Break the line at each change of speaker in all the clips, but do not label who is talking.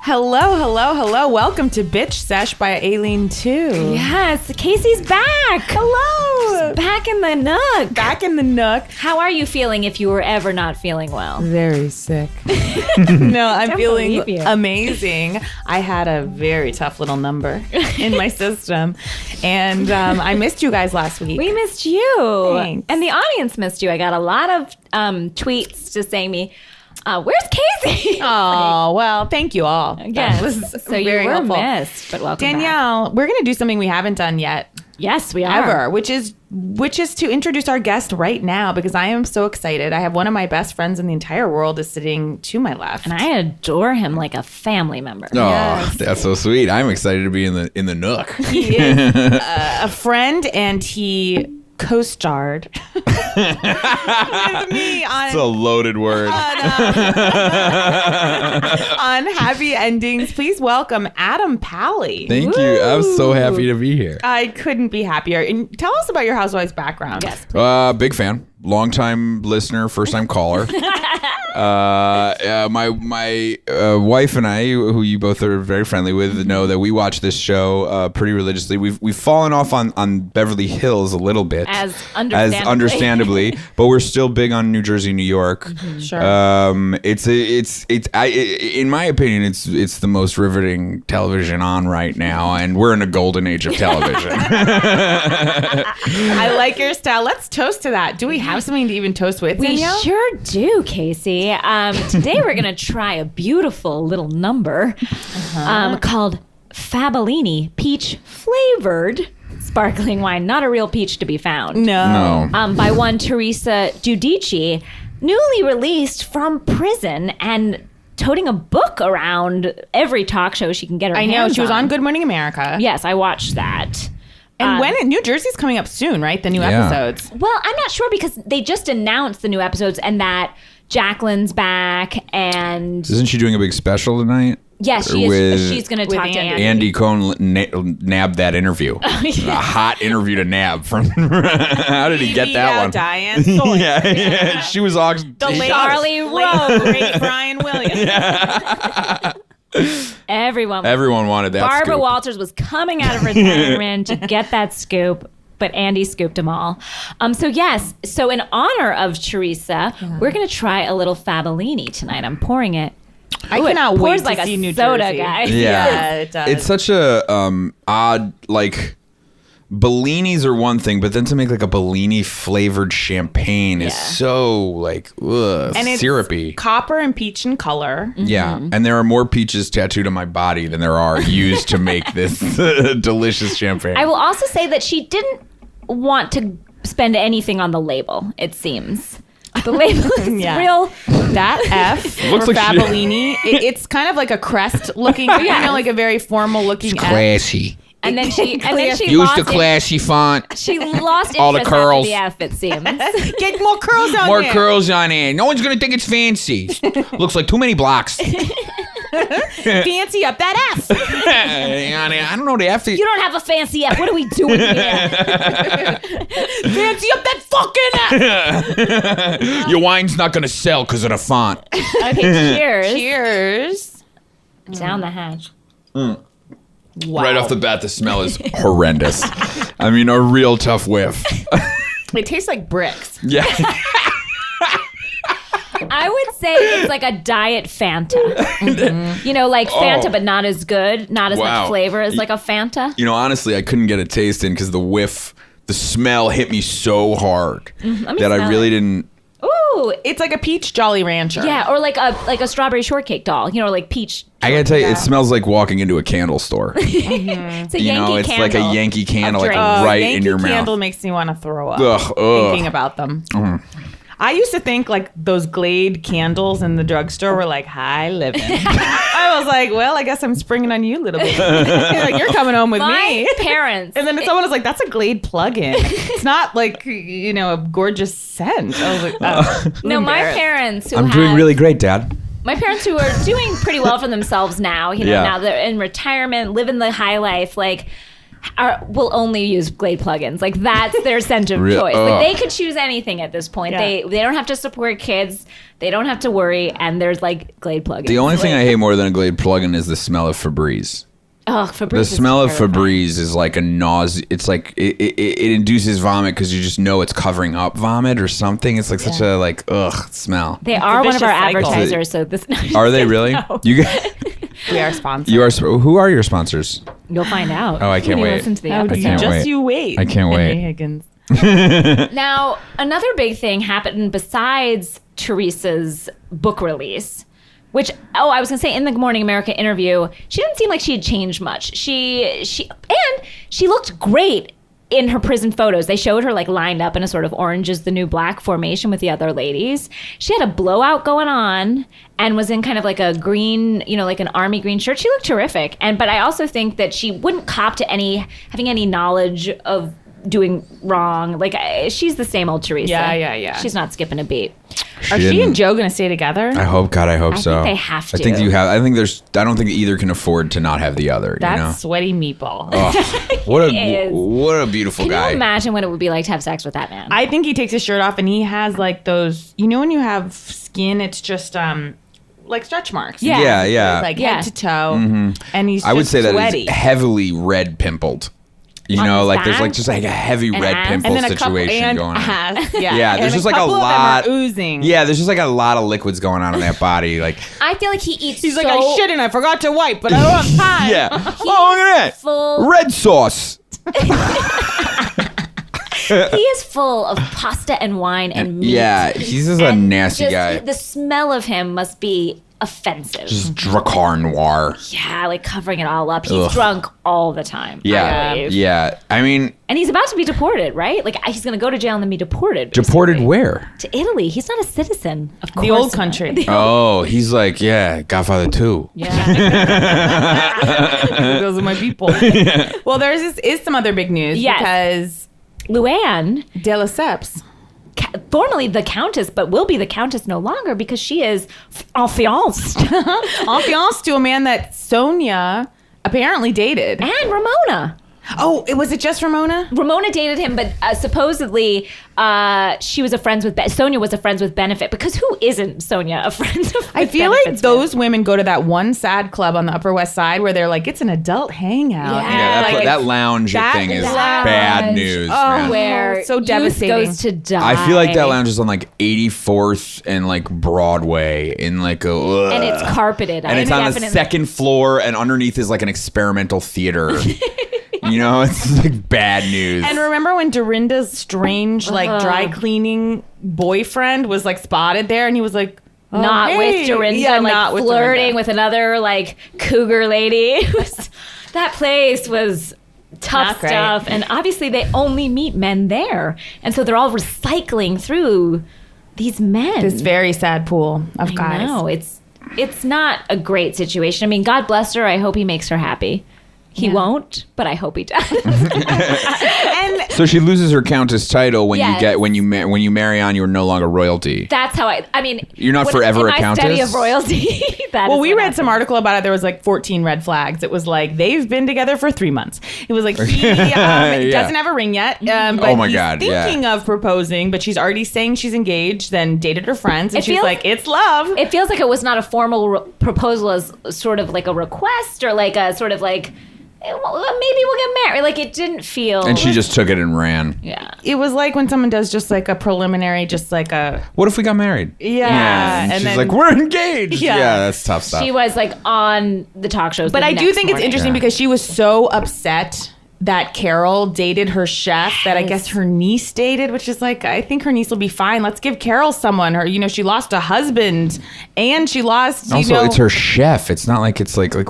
Hello. Welcome to Bitch Sesh by Alene Too.
Yes, Casey's back.
Hello.
She's back in the nook.
Back in the nook.
How are you feeling if you were ever not feeling well?
Very sick. No, I'm
Don't
feeling
believe you.
amazing. I had a very tough little number in my system. And I missed you guys last week.
We missed you.
Thanks.
And the audience missed you. I got a lot of tweets just saying me, where's Casey?
Oh, well, thank you all.
Yes.
That was
So you
very
were
helpful.
missed, but welcome back.
Danielle, we're going to do something we haven't done yet.
Yes, we are.
Ever, which is to introduce our guest right now because I am so excited. I have one of my best friends in the entire world is sitting to my left.
And I adore him like a family member.
Oh,
Yes.
that's so sweet. I'm excited to be in the nook.
He is a friend, and he co-starred with me on
It's a loaded word.
on Happy Endings. Please welcome Adam Pally.
Thank you. I'm so happy to be here.
I couldn't be happier. And tell us about your Housewives background.
Yes.
Big fan, long-time listener, first-time caller. My wife and I, who you both are very friendly with, know that we watch this show pretty religiously. We've fallen off on Beverly Hills a little bit,
As understandably.
but we're still big on New Jersey, New York.
Sure.
In my opinion, it's the most riveting television on right now, and we're in a golden age of television.
I like your style. Let's toast to that. Do we have something to even toast with,
We
Danielle?
sure do, Casey. Today we're going to try a beautiful little number called Fabellini Peach Flavored Sparkling Wine. Not a real peach to be found.
No.
No.
By one Teresa Giudice, newly released from prison and toting a book around every talk show she can get her
I know.
hands
She was on Good Morning America.
Yes, I watched that.
And New Jersey's coming up soon, right? The new
Yeah.
episodes.
Well, I'm not sure because they just announced the new episodes and that Jacqueline's back and
Isn't she doing a big special tonight?
yes, she is. She's going to talk to Andy.
Andy Cohen nabbed that interview. A hot interview to nab from. How did he get that one?
Diane Sawyer.
Yeah. She was all.
The late
Charlie Rose.
great Brian Williams.
Everyone
wanted that.
Barbara
scoop.
Walters was coming out of retirement to get that scoop, but Andy scooped them all. So in honor of Teresa, we're going to try a little Fabellini tonight. I'm pouring it.
I
Ooh, it
cannot
pours
wait
like
to
a
see New
soda,
Jersey.
guys.
Yeah, it does.
It's such a odd Bellinis are one thing, but then to make like a Bellini flavored champagne is so like
and it's
syrupy.
copper and peach in color.
Yeah, and there are more peaches tattooed on my body than there are used to make this delicious champagne.
I will also say that she didn't want to spend anything on the label, it seems. The label is
Yeah.
real.
That F
Looks
for
like she-
Fabellini, it's kind of like a crest looking, like a very formal looking F.
classy.
And then she
Use
lost
the classy font.
She lost
All the
interest
curls.
after the F, it seems.
Get more curls on
More
there.
curls on it. No one's gonna think it's fancy. Looks like too many blocks.
Fancy up that F.
I don't know. They have to.
You don't have a fancy F. What are we doing here?
Fancy up that fucking F.
Your wine's not gonna sell because of the font.
Okay, cheers.
Cheers.
Down the hatch.
Wow.
Right off the bat, the smell is horrendous. I mean, a real tough whiff.
It tastes like bricks.
Yeah.
I would say it's like a diet Fanta. You know, like Fanta, but not as good, not as much flavor as like a Fanta.
You know, honestly, I couldn't get a taste in because the smell hit me so hard that I really didn't.
Ooh,
It's like a peach Jolly Rancher.
yeah, or like a strawberry shortcake doll. You know, like peach.
I gotta tell you, it smells like walking into a candle store.
It's a
You
Yankee
know, it's
candle
like a Yankee candle, like
drinks.
right
Yankee
in your
Candle
mouth.
makes me want to throw up
Ugh.
thinking about them. I used to think like those Glade candles in the drugstore were like high living. I was like, well, I guess I'm springing on you a little bit. Like, you're coming home with
My
me.
parents.
And then someone was like, that's a Glade plug-in. It's not like, a gorgeous scent. I was like,
no, my parents who
I'm doing really great, Dad.
My parents who are doing pretty well for themselves now,
Yeah.
now they're in retirement, living the high life, like will only use Glade plugins. Like that's their scent of
Real-
choice.
ugh.
Like they could choose anything at this point.
Yeah.
They don't have to support kids. They don't have to worry. And there's like Glade plugins.
The only thing I hate more than a Glade plug-in is the smell of Febreze.
Oh, Febreze.
The
is
smell of
terrifying.
Febreze is like a nausea. It's like it induces vomit because you just know it's covering up vomit or something. It's like such a like smell.
They are one of our
vicious cycle.
advertisers. So this
Are they really?
No.
You guys,
We are sponsored.
you are. Who are your sponsors?
You'll find out.
Oh, I can't
when you
wait.
Listen to the
Oh,
episode.
I can't
just
wait.
you wait.
I can't
Henry
wait.
Higgins.
Now, another big thing happened besides Teresa's book release, which, I was going to say in the Good Morning America interview, she didn't seem like she had changed much. She looked great in her prison photos. They showed her like lined up in a sort of orange is the new black formation with the other ladies. She had a blowout going on and was in kind of like a green, like an army green shirt. She looked terrific. But I also think that she wouldn't cop to having any knowledge of doing wrong. Like she's the same old Teresa.
Yeah.
She's not skipping a beat.
Are she and Joe going to stay together?
I hope so.
think they have
I think
to.
you have. I think there's. I don't think either can afford to not have the other.
That's
you know?
sweaty meatball.
What
He is.
what a beautiful
Can
guy.
you imagine what it would be like to have sex with that man?
I think he takes his shirt off and he has like those. You know when you have skin, it's just like stretch marks.
Yeah.
Yeah.
Like
Yeah.
head to toe, and he's.
I would
just
say that
sweaty.
it's heavily red pimpled. You
On
know,
his
like there's like
back?
just like a heavy
And
red
ass?
pimple
and then a couple
situation
and
going on.
ass. Yeah,
Yeah,
And
there's just like a
couple of them
lot
are oozing.
Yeah, there's just like a lot of liquids going on in that body. Like,
I feel like he eats
He's
so
like, I shit and I forgot to wipe, but I don't have time.
yeah. Oh, look at that.
full.
Red sauce.
He is full of pasta and wine and meat.
Yeah, he's just a
And
nasty
just
guy.
The smell of him must be offensive.
Just Dracar Noir.
Yeah, like covering it all up. He's
Ugh.
drunk all the time. I
Yeah,
believe.
yeah. I mean,
And he's about to be deported, right? Like he's going to go to jail and then be deported.
deported
basically.
where?
To Italy. He's not a citizen. Of course
The old
not.
country.
Oh, he's like, yeah, Godfather 2.
Yeah.
Those are my people. Well, is some other big news
Yes.
because
Luann,
De Lesseps.
formerly the Countess, but will be the Countess no longer because she is enfianced.
Enfiance to a man that Sonia apparently dated.
And Ramona.
Oh, was it just Ramona?
Ramona dated him, but supposedly she was Sonia was a friends with benefit, because who isn't Sonia a friends with
I feel like
benefits
those women go to that one sad club on the Upper West Side where they're like, it's an adult hangout.
Yeah.
Yeah,
Like,
that lounge
that
thing is
lounge.
bad news. man.
where
so
youth
devastating.
goes to die.
I feel like that lounge is on like 84th and like Broadway in like a.
And it's carpeted.
And it's on the second floor, and underneath is like an experimental theater. You know, it's like bad news.
And remember when Dorinda's strange, like dry cleaning boyfriend was like spotted there, and he was like, oh,
Not
hey.
with Dorinda,
yeah,
like
not with
flirting
Dorinda.
with another like cougar lady. It was, that place was
Not
tough
great.
stuff, and obviously they only meet men there, and so they're all recycling through these men.
This very sad pool of
I
guys.
know it's not a great situation. I mean, God bless her. I hope he makes her happy. He won't, but I hope he does.
And
so she loses her countess title when
Yes.
when you marry on. You're no longer royalty.
That's how I mean,
You're not
when-
forever
in
a
my study
countess?
of royalty. that
well,
is
we
what
read some
happens.
article about it. There was like 14 red flags. It was like they've been together for 3 months. It was like he
Yeah.
doesn't have a ring yet, but
Oh my
he's
God, yeah.
thinking of proposing. But she's already saying she's engaged. Then dated her friends, and
It
she's
feels-
like, "It's love."
It feels like it was not a formal proposal, as sort of like a request or like a sort of like, well, maybe we'll get married. Like it didn't feel.
And she just took it and ran.
yeah.
It was like when someone does just like a preliminary, just like a
What if we got married?
yeah,
And she's
then,
like, we're engaged.
Yeah.
Yeah, that's tough stuff.
She was like on the talk shows.
But
the
I do
next
think it's
morning.
interesting
Yeah.
because she was so upset that Carol dated her chef that I
Yes.
guess her niece dated, which is like, I think her niece will be fine. Let's give Carol someone. She lost a husband and she lost,
also, it's her chef. It's not like it's like you're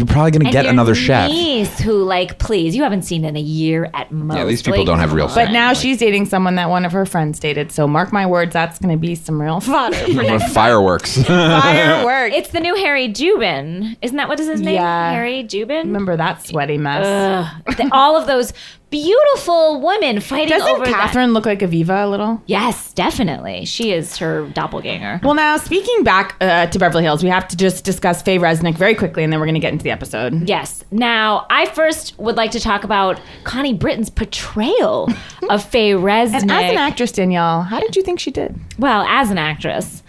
probably gonna
And
get
your
another chef.
niece who, like, please, you haven't seen in a year at most.
Yeah, these people
Like,
don't have real
come
But
on.
now she's dating someone that one of her friends dated. So mark my words, that's going to be some real fodder for next
Fireworks.
fireworks.
It's the new Harry Dubin. Isn't that what is his name?
Yeah.
Harry Dubin.
Remember that sweaty mess.
Ugh. all of those beautiful women fighting over
Doesn't Catherine look like Aviva a little?
Yes, definitely. She is her doppelganger.
Well, now, speaking back to Beverly Hills, we have to just discuss Faye Resnick very quickly, and then we're going to get into the episode.
Yes. Now, I first would like to talk about Connie Britton's portrayal of Faye Resnick.
And as an actress, Danielle, how did you think she did?
Well, as an actress,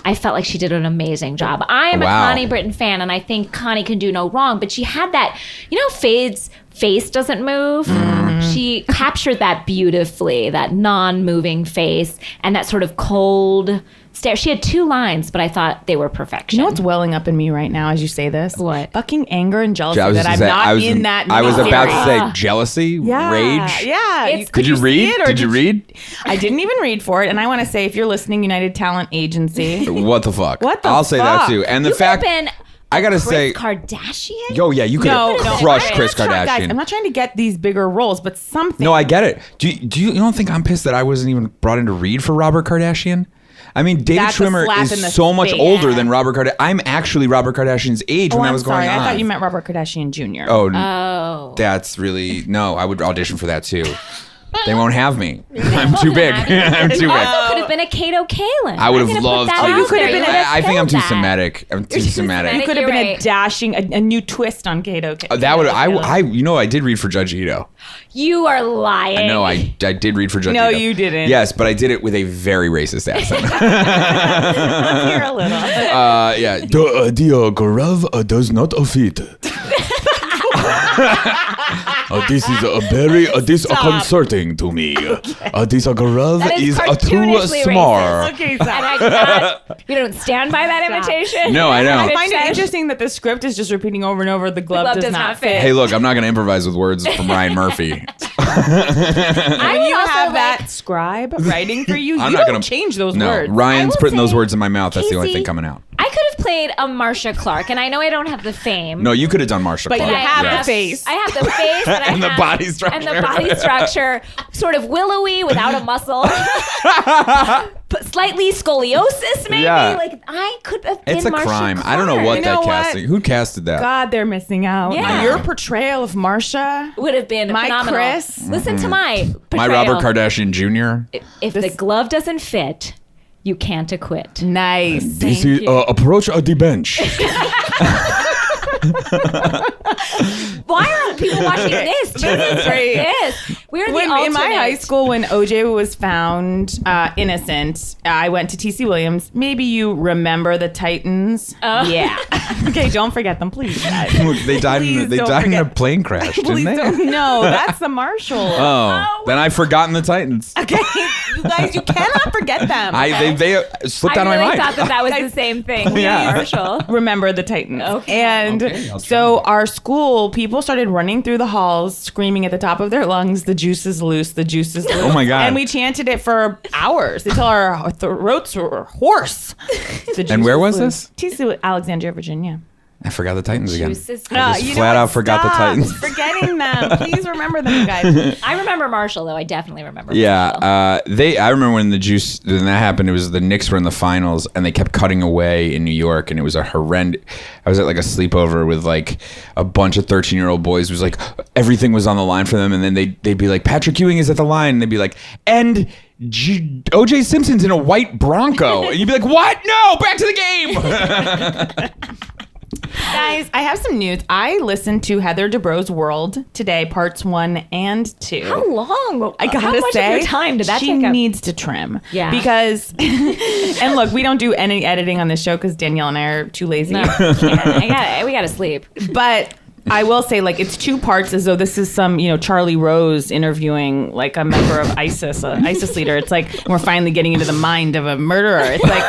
I felt like she did an amazing job. I am a Connie Britton fan, and I think Connie can do no wrong, but she had that, Faye's face doesn't move. She captured that beautifully, that non-moving face and that sort of cold stare. She had 2 lines, but I thought they were perfection.
You know what's welling up in me right now as you say this?
What?
Fucking anger and jealousy that I'm not in that
I was about to say
miniseries.
jealousy, rage.
Yeah.
Did you read? Did you read?
I didn't even read for it. And I want to say, if you're listening, United Talent Agency.
What the fuck?
What the
I'll say that too. And the
You
fact...
could have been
I gotta
Kris
say...
Kardashian?
Yo, yeah, you could have crushed Kris Kardashian.
Guys, I'm not trying to get these bigger roles, but something.
No, I get it. Do you don't think I'm pissed that I wasn't even brought in to read for Robert Kardashian? I mean, David
That's a
Schwimmer
slap in the
is so much
face.
older than Robert Kardashian. I'm actually Robert Kardashian's age when that was going on.
I thought you meant Robert Kardashian Jr.
Oh.
That's really... No, I would audition for that too. They won't have me. I'm too big. I'm too big.
Also could have been a Kato Kaelin.
I would
I'm
have
gonna
loved
put
to.
that
you
out
could have
there.
been
You would
I think I'm too
killed that.
Semitic. I'm too Semitic.
You could have
You're
been
right.
a dashing, a new twist on Kato.
That would I did read for Judge Ito.
You are lying.
I know I did read for Judge
No,
Ito.
you didn't.
Yes, but I did it with a very racist accent.
Let's hear a little.
Yeah. The Gaurav does not fit. This is a very disconcerting to me. This Gaurav
That is
is too
cartoonishly
smart.
racist.
Okay,
And
stop.
I cannot, you don't stand by that imitation?
No, I don't.
I find it
Sesh.
interesting that the script is just repeating over and over, the glove does not fit.
Hey, look, I'm not going to improvise with words from Ryan Murphy.
When
I
you
would also
have
like-
that scribe writing for you,
I'm
you
not
don't
gonna
change those
No,
words.
Ryan's
will
putting those
say,
words in my mouth. That's the only
Casey,
thing coming out.
I could have played a Marcia Clark, and I know I don't have the fame.
No, you could have done Marsha
But
Clark.
you have
Yeah.
the face.
I have the face and,
And the body structure.
And the body structure. Sort of willowy without a muscle. But slightly scoliosis, maybe.
Yeah.
Like, I could have been
It's a
Marcia
crime.
Clark.
I don't know what
You
that
know what?
casting. Who casted that?
God, they're missing out.
Yeah.
Your portrayal of Marcia.
Would have been
My
phenomenal.
Chris.
Listen to my
My
portrayal.
Robert Kardashian Jr.
If the glove doesn't fit, you can't acquit.
Nice.
This is approach the bench.
Why aren't people watching this? Tune in to
Great.
this. We're the
In
alternate.
my high school, when OJ was found innocent, I went to TC Williams. Maybe you remember the Titans. Yeah. Okay, don't forget them, please. guys.
They died.
Please
They
don't
died in a
forget-
plane crash, didn't
Please
they?
don't. No, that's the Marshall.
Oh, then I've forgotten the Titans.
Okay, you guys, you cannot forget them.
They slipped out
I
of my
really
mind.
thought that was the same thing.
Yeah.
Marshall.
Remember the Titans.
Okay.
And
Okay, I'll try.
so our school, people started running through the halls, screaming at the top of their lungs, "The juice is loose, the juice is loose."
Oh my God.
And we chanted it for hours until our throats were hoarse. The
And
juice
where
is
was
loose.
this?
TC, Alexandria, Virginia.
I forgot the Titans again.
Juice is-
I just
you know
flat
what?
out forgot the
Stop
Titans.
Forgetting them. Please remember them, you guys.
I remember Marshall, though. I definitely remember Marshall.
Yeah, I remember when when that happened. It was the Knicks were in the finals, and they kept cutting away in New York, and it was a horrendous. I was at like a sleepover with like a bunch of 13-year-old boys. It was like everything was on the line for them, and then they'd be like, Patrick Ewing is at the line, and they'd be like, and O.J. Simpson's in a white Bronco, and you'd be like, what? No, back to the game.
Guys, I have some news. I listened to Heather Dubrow's World today, parts 1 and 2.
How long?
I gotta
How much
say,
of your time did that
she
take up?
needs to trim.
Yeah.
Because, and look, we don't do any editing on this show because Danielle and I are too lazy.
No, we gotta sleep.
But I will say, like, it's 2 parts as though this is some, Charlie Rose interviewing, like, a member of ISIS, an ISIS leader. It's like we're finally getting into the mind of a murderer. It's like...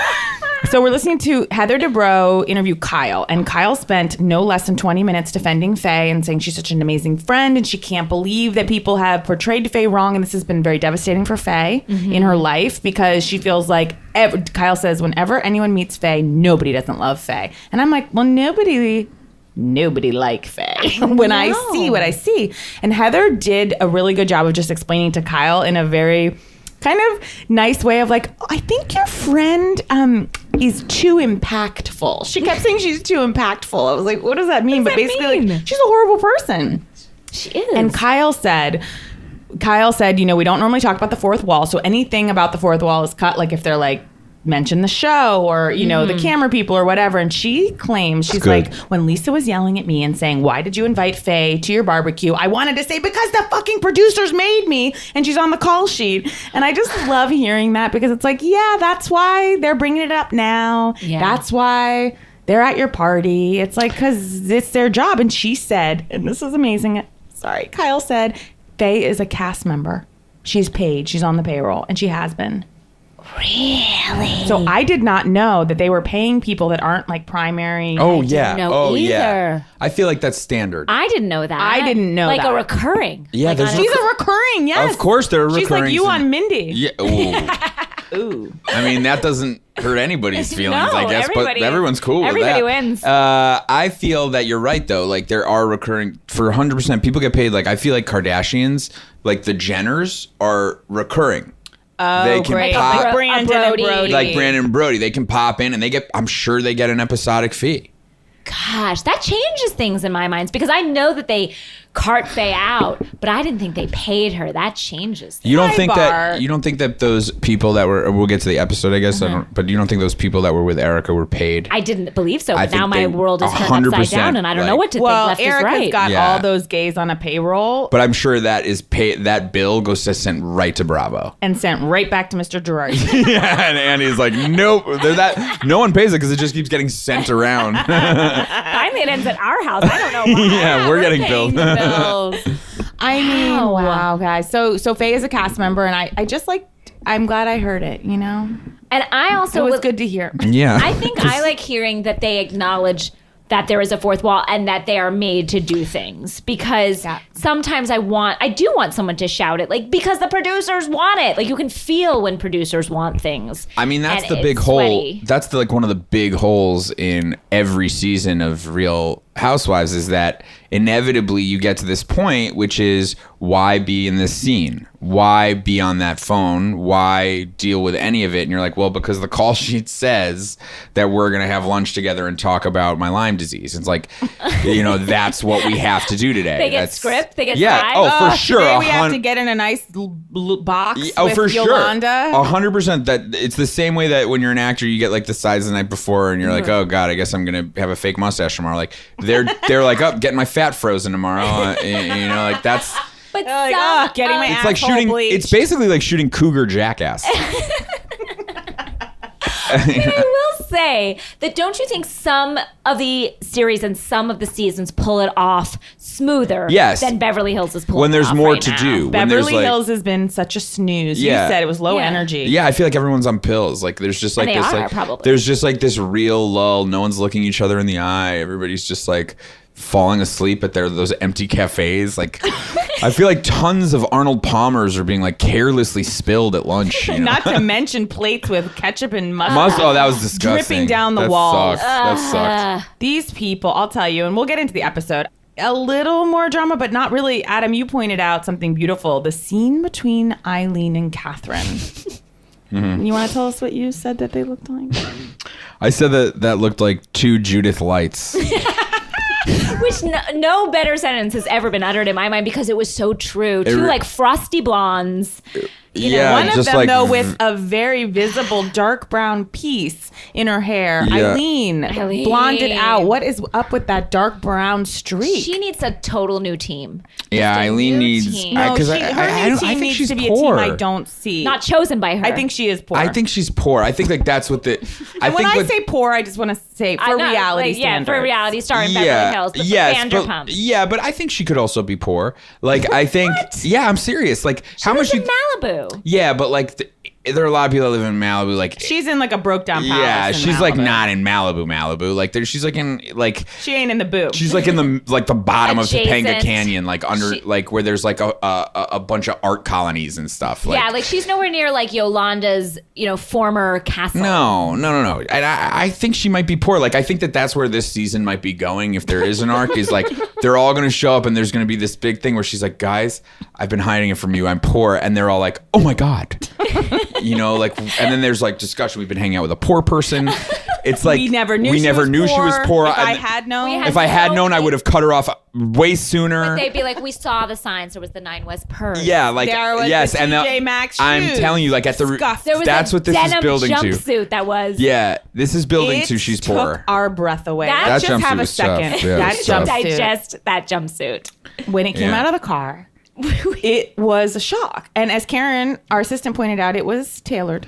So we're listening to Heather Dubrow interview Kyle, and Kyle spent no less than 20 minutes defending Faye and saying she's such an amazing friend, and she can't believe that people have portrayed Faye wrong, and this has been very devastating for Faye in her life because she feels like, Kyle says, whenever anyone meets Faye, nobody doesn't love Faye. And I'm like, well, nobody like Faye when I see what I see. And Heather did a really good job of just explaining to Kyle in a very kind of nice way of like, I think your friend is too impactful. She kept saying she's too impactful. I was like, what does that mean? But basically, like, she's a horrible person.
She is.
And Kyle said, we don't normally talk about the fourth wall. So anything about the fourth wall is cut. Like if they're like, mention the show or, the camera people or whatever. And she claims, she's like, when Lisa was yelling at me and saying, why did you invite Faye to your barbecue? I wanted to say, because the fucking producers made me. And she's on the call sheet. And I just love hearing that because it's like, yeah, that's why they're bringing it up now. Yeah. That's why they're at your party. It's like, because it's their job. And she said, and this is amazing. Sorry, Kyle said, Faye is a cast member. She's paid. She's on the payroll. And she has been.
Really?
So I did not know that they were paying people that aren't like primary.
Oh, yeah.
Either.
Yeah. I feel like that's standard.
I didn't know that.
I didn't know
like
that.
a recurring.
Yeah,
like
there's
she's a recurring, yes.
Of course they're recurring.
She's like you on Mindy.
Yeah.
Ooh.
I mean, that doesn't hurt anybody's feelings, I guess, but everyone's cool with that.
Everybody wins.
I feel that you're right, though. Like, there are recurring, for 100%, people get paid. Like, I feel like Kardashians, like the Jenners, are recurring.
Oh,
they can
great.
pop,
like Brandon and Brody.
Like Brandon and Brody. They can pop in and I'm sure they get an episodic fee.
Gosh, that changes things in my mind because I know that they cart Faye out, but I didn't think they paid her. That changes things.
You don't think that those people that were, we'll get to the episode, I guess, but you don't think those people that were with Erika were paid?
I didn't believe so, but now my world is turned upside down and I don't know what to think left is right.
Well, Erika's got all those gays on a payroll.
But I'm sure that bill goes to sent right to Bravo.
And sent right back to Mr. Girardi.
Yeah, and Andy's like, nope, no one pays it because it just keeps getting sent around.
Finally, it ends at our house. I don't know why.
Yeah, we're getting billed.
I mean, wow, guys. So Faye is a cast member, and I just like, I'm glad I heard it,
And I also...
It was good to hear.
Yeah.
I think I like hearing that they acknowledge that there is a fourth wall and that they are made to do things because sometimes I do want someone to shout it, like, because the producers want it. Like, you can feel when producers want things.
I mean, that's the big hole. That's like one of the big holes in every season of Real Housewives is that inevitably you get to this point, which is why be in this scene? Why be on that phone? Why deal with any of it? And you're like, well, because the call sheet says that we're going to have lunch together and talk about my Lyme disease. It's like, that's what we have to do today.
They get script. They get
script. Oh, for sure.
Today we have to get in a nice box with
for
Yolanda.
100%. That it's the same way that when you're an actor, you get like the sides the night before, and you're like, oh god, I guess I'm gonna have a fake mustache tomorrow. Like they're like, oh, getting my fat frozen tomorrow. Like that's.
But
getting my
it's like shooting.
bleached.
It's basically like shooting Cougar Jackass.
I will say that don't you think some of the series and some of the seasons pull it off smoother than Beverly Hills is pulling
when there's
off
more
right
to
now.
do.
Beverly Hills has been such a snooze. You said it was low energy.
Yeah, I feel like everyone's on pills. Like there's just like
probably.
There's just like this real lull. No one's looking each other in the eye. Everybody's just like falling asleep at those empty cafes. Like I feel like tons of Arnold Palmers are being like carelessly spilled at lunch.
Not to mention plates with ketchup and mustard.
Oh, that was disgusting.
Dripping down the walls.
That sucked.
These people, I'll tell you, and we'll get into the episode. A little more drama, but not really. Adam, you pointed out something beautiful. The scene between Eileen and Catherine. You want to tell us what you said that they looked like?
I said that looked like two Judith Lights.
Which no better sentence has ever been uttered in my mind because it was so true. Two like frosty blondes.
One of them, though, with a very visible dark brown piece in her hair.
Yeah.
Eileen blonded out. What is up with that dark brown streak?
She needs a total new team.
Yeah, Eileen needs...
No, her new team needs to be
poor.
a team I don't see.
Not chosen by her.
I think she is poor.
I think she's poor. I think like that's what the...
when I say poor, I just want to say for reality standards.
Yeah, for reality star in Beverly Hills. But Vanderpump.
Yeah, but I think she could also be poor. Like, I think... Yeah, I'm serious. Like, how much...
She lives in Malibu.
Yeah, but like there are a lot of people that live in Malibu. Like
she's in like a broke down palace.
Yeah, she's
Malibu.
like not in Malibu. Like she's like in like
she ain't in the boob.
She's like in the bottom of
Adjacent.
Topanga Canyon, like under like where there's like a bunch of art colonies and stuff. Like,
yeah, like she's nowhere near like Yolanda's former castle.
No. And I think she might be poor. Like I think that's where this season might be going. If there is an arc, is like they're all going to show up and there's going to be this big thing where she's like, guys, I've been hiding it from you. I'm poor, and they're all like, oh my god. Like, and then there's like discussion. We've been hanging out with a poor person, it's like
we never knew
she was poor.
If I had known,
if I had known, I would have cut her off way sooner.
But they'd be like, we saw the signs. There was the 9 West purse.
Yeah, like
there was
yes,
the
and
TJ Maxx
I'm
shoes.
telling you, like at the
There was
that's
a
what this is
denim
building to.
jumpsuit that was.
Yeah, this is building
it
to. She's
took
poor.
our breath away.
That
Let's just
jumpsuit
have a
was tough.
second.
Yeah, it
that
was tough.
jumpsuit.
Digest that jumpsuit.
When it came
Yeah.
out of the car, it was a shock. And as Karen, our assistant, pointed out, it was tailored.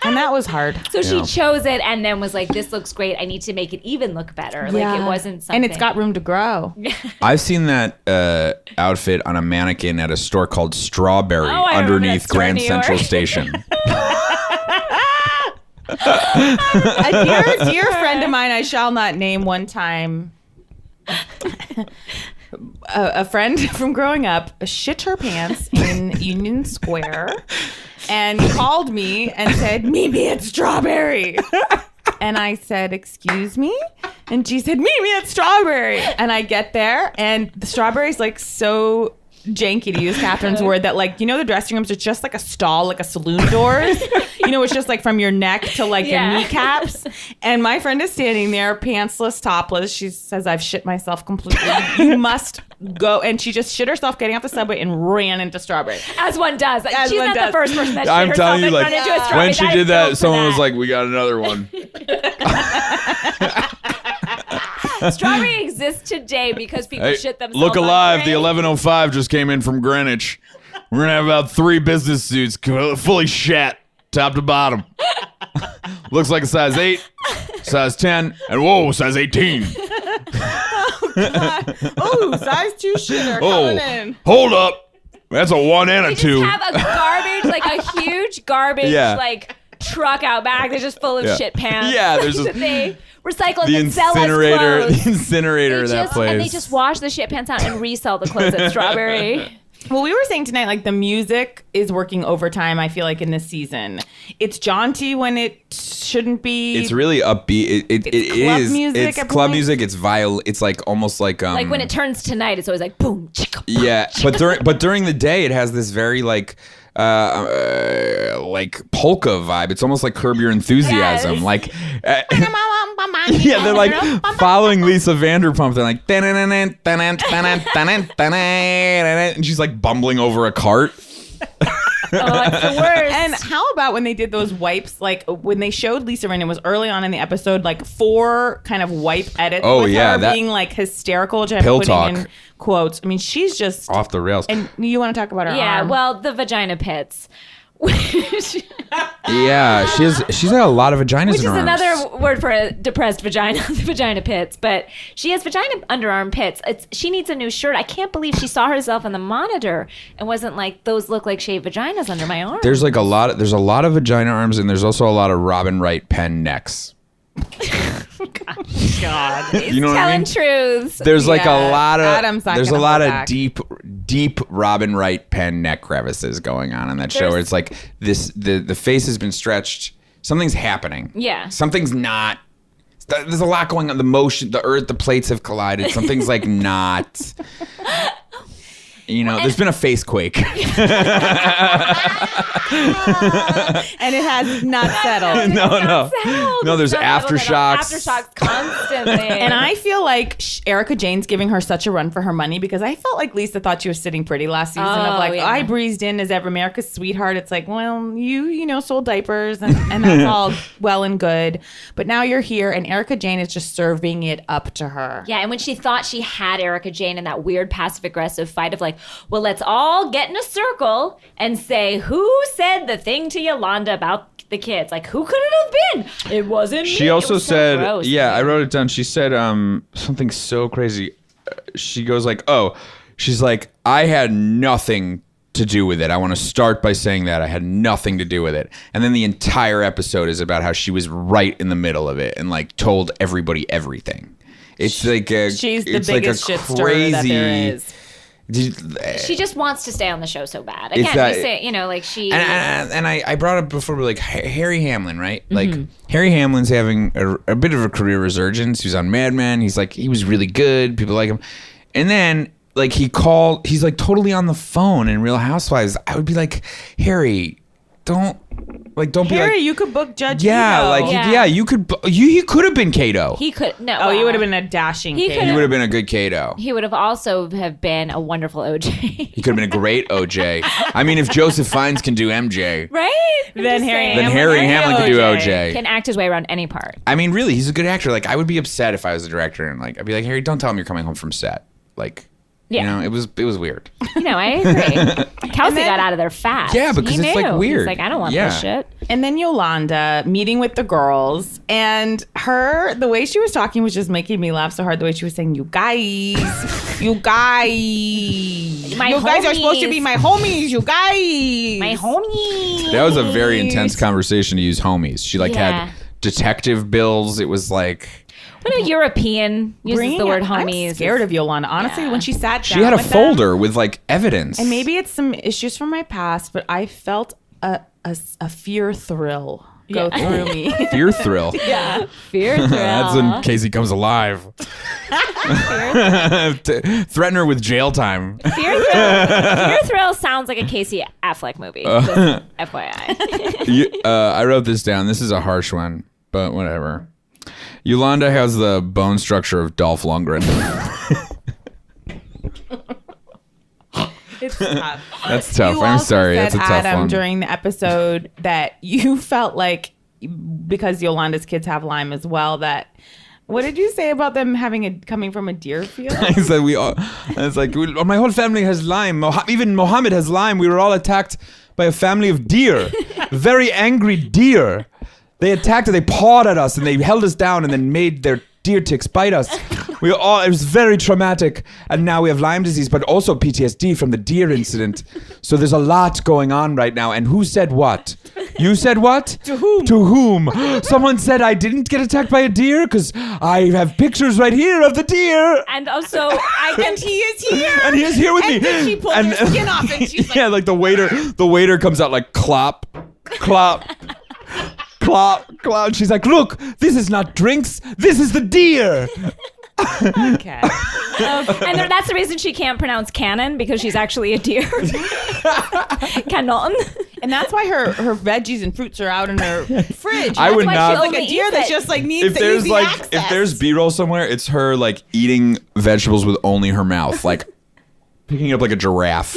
And that was hard.
So she
Yeah.
chose it and then was like, this looks great. I need to make it even look better. Like it wasn't something.
And it's got room to grow.
I've seen that outfit on a mannequin at a store called Strawberry
Oh, I remember
underneath
that store in
Grand
New York.
Central Station.
A dear friend of mine, I shall not name, one time, a friend from growing up shit her pants in Union Square and called me and said, "Meet me at Strawberry." And I said, "Excuse me?" And she said, "Meet me at Strawberry." And I get there, and the Strawberry's like so janky, to use Catherine's word, that like, you know, the dressing rooms are just like a stall, like a saloon doors. You know, it's just like from your neck to like your kneecaps. And my friend is standing there, pantsless, topless. She says, "I've shit myself completely. You must go." And she just shit herself getting off the subway and ran into Strawberry.
As one does.
As
She's
one
not
does.
the first person that shit
I'm
herself
telling you,
and
like
run into a Strawberry.
when she
That
did
is
that,
built for
someone was
that.
like, "We got another one."
Strawberry exists today because people
Hey,
shit themselves.
look
on
alive! The
trains.
1105 just came in from Greenwich. We're gonna have about 3 business suits fully shat, top to bottom. Looks like a size 8, size 10, and whoa, size 18.
Oh, size 2 shitter coming in.
Hold up! That's a 1 and a
They
2.
just have a garbage, like a huge garbage,
Yeah.
like truck out back. They're just full of
Yeah.
shit pants.
Yeah, there's
that
a-
they recycle
The
and sell as
incinerator,
clothes.
the incinerator
They
of that
just-
place.
And they just wash the shit pants out and resell the clothes at Strawberry.
Well, we were saying tonight, like the music is working overtime, I feel like, in this season. It's jaunty when it shouldn't be.
It's really upbeat. It
club
is.
music
It's
at
club
points.
music. It's viol. It's like almost like
Like when it turns to night, it's always like boom, chicka, boom.
Yeah, but during the day, it has this very like polka vibe. It's almost like Curb Your Enthusiasm.
Yes.
Like, yeah, they're like following Lisa Vanderpump. They're like, and she's like bumbling over a cart.
Oh, it's the worst.
And how about when they did those wipes? Like when they showed Lisa Rinna, it was early on in the episode, like 4 kind of wipe edits
Oh,
with
yeah,
her
that-
being like hysterical, which I'm
Pill
putting
talk.
in quotes. I mean, she's just
Off the rails.
And you want to talk about her
yeah,
arm?
well, the vagina pits.
Yeah, she's got a lot of vaginas
Which
in
is
her arms.
another word for a depressed vagina, the vagina pits. But she has vagina underarm pits. She needs a new shirt. I can't believe she saw herself on the monitor and wasn't like, those look like shaved vaginas under my arm.
There's like a lot of vagina arms, and there's also a lot of Robin Wright pen necks.
God.
You know what I
telling
mean?
truths.
There's like
Yeah,
a lot of
Adam's not
there's a
gonna
lot
hold
of
back.
deep Robin Wright pen neck crevices going on in that show where it's like the face has been stretched. Something's happening.
Yeah.
Something's not. There's a lot going on. The motion, the earth, the plates have collided. Something's like not. You know, there's been a face quake.
And it has not settled.
No, there's aftershocks.
Aftershocks constantly.
And I feel like Erika Jayne's giving her such a run for her money because I felt like Lisa thought she was sitting pretty last season
Oh,
of like,
yeah.
I breezed in as ever America's sweetheart. It's like, well, you know, sold diapers and that's all well and good. But now you're here and Erika Jayne is just serving it up to her.
yeah, and when she thought she had Erika Jayne in that weird passive-aggressive fight of like, well, let's all get in a circle and say, who said the thing to Yolanda about the kids? Like, who could it have been? It wasn't me.
She
It
also
was so
said,
gross.
yeah, I wrote it down. She said something so crazy. She goes like, she's like, I had nothing to do with it. I want to start by saying that I had nothing to do with it. And then the entire episode is about how she was right in the middle of it and like told everybody everything. It's like
She's the
it's like
biggest
a
shit stirrer that there is.
She just wants to stay on the show so bad.
It's
Again,
that-
we say, you know, like she...
And I brought up before, like Harry Hamlin, right? Like Harry Hamlin's having a bit of a career resurgence. He was on Mad Men. He's like, he was really good. People like him. And then like he's like totally on the phone in Real Housewives. I would be like, Harry, don't Like, don't
Harry,
be like,
you could book Judge
yeah,
Ito.
like,
Yeah.
yeah, you could. He could have been Kato.
He could no.
Oh, you would have been a dashing
He
kid.
could
He would have been a good Kato.
He would have also have been a wonderful OJ.
He could have been a great OJ. I mean, if Joseph Fiennes can do MJ,
Right?
Then
Harry Hamlin can do OJ.
Can act his way around any part.
I mean, really, he's a good actor. Like, I would be upset if I was the director and like, I'd be like, Harry, don't tell him you're coming home from set. Like,
Yeah.
you know, it was weird.
I agree. Kelsey got out of there fast.
Yeah, because
He
it's, like,
knew.
weird.
He's like, I don't want
Yeah.
this shit.
And then Yolanda meeting with the girls, and the way she was talking was just making me laugh so hard. The way she was saying, you guys
My
you guys are supposed to
homies.
be my homies, you guys.
My homie.
That was a very intense conversation to use homies. She like
Yeah.
had detective bills. It was like
When a European uses the word homies.
I'm scared of Yolanda. Honestly,
Yeah.
when she sat down
she had a
with them,
folder with like evidence.
and maybe it's some issues from my past, but I felt a fear thrill go through me.
Fear thrill.
Yeah.
Fear thrill.
That's when Casey comes alive. Threaten her with jail time.
Fear thrill sounds like a Casey Affleck movie. Just FYI.
I wrote this down. This is a harsh one, but whatever. Yolanda has the bone structure of Dolph Lundgren.
It's tough.
That's tough.
You
I'm
also
sorry.
said,
That's a tough
Adam,
one.
during the episode that you felt like, because Yolanda's kids have Lyme as well, that what did you say about them coming from a deer field?
I said it's like my whole family has Lyme. Even Mohammed has Lyme. We were all attacked by a family of deer, very angry deer. They attacked us. They pawed at us and they held us down and then made their deer ticks bite us. It was very traumatic, and now we have Lyme disease, but also PTSD from the deer incident. So there's a lot going on right now. And who said what? You said what?
To whom?
To whom? Someone said I didn't get attacked by a deer because I have pictures right here of the deer.
And also,
And he is here.
And he is here with me.
And then she pulled her skin off and she's like,
yeah, like the waiter comes out like clop, clop. Clop, clop. She's like, look, this is not drinks. This is the deer.
okay.
and that's the reason she can't pronounce cannon, because she's actually a deer. Canon.
And that's why her veggies and fruits are out in her fridge.
I would
why
not-
she
Like
only
a deer
eats
that
it.
just like needs
If
the
there's
easy
like,
access.
if there's B-roll somewhere, it's her like eating vegetables with only her mouth, like picking up like a giraffe.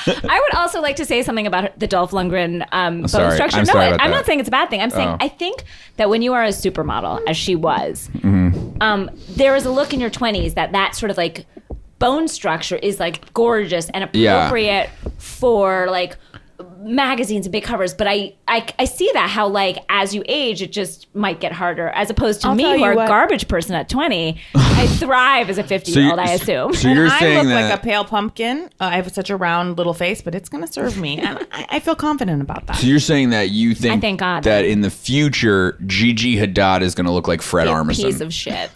I would also like to say something about the Dolph Lundgren bone
sorry.
structure.
I'm
No,
sorry about
I'm
that.
not saying it's a bad thing. I'm saying
Oh.
I think that when you are a supermodel, as she was, there is a look in your 20s that sort of like bone structure is like gorgeous and appropriate for like magazines and big covers. But I see that how like as you age, it just might get harder, as opposed to
I'll
me,
tell
who
you
are a
what.
garbage person at 20. I thrive as a 50-year-old, I assume.
So
And
you're
I
saying
look
that
like a pale pumpkin. I have such a round little face, but it's going to serve me. And I feel confident about that.
So you're saying that you think
thank God.
that in the future, Gigi Hadid is going to look like Fred Armisen.
Piece of shit.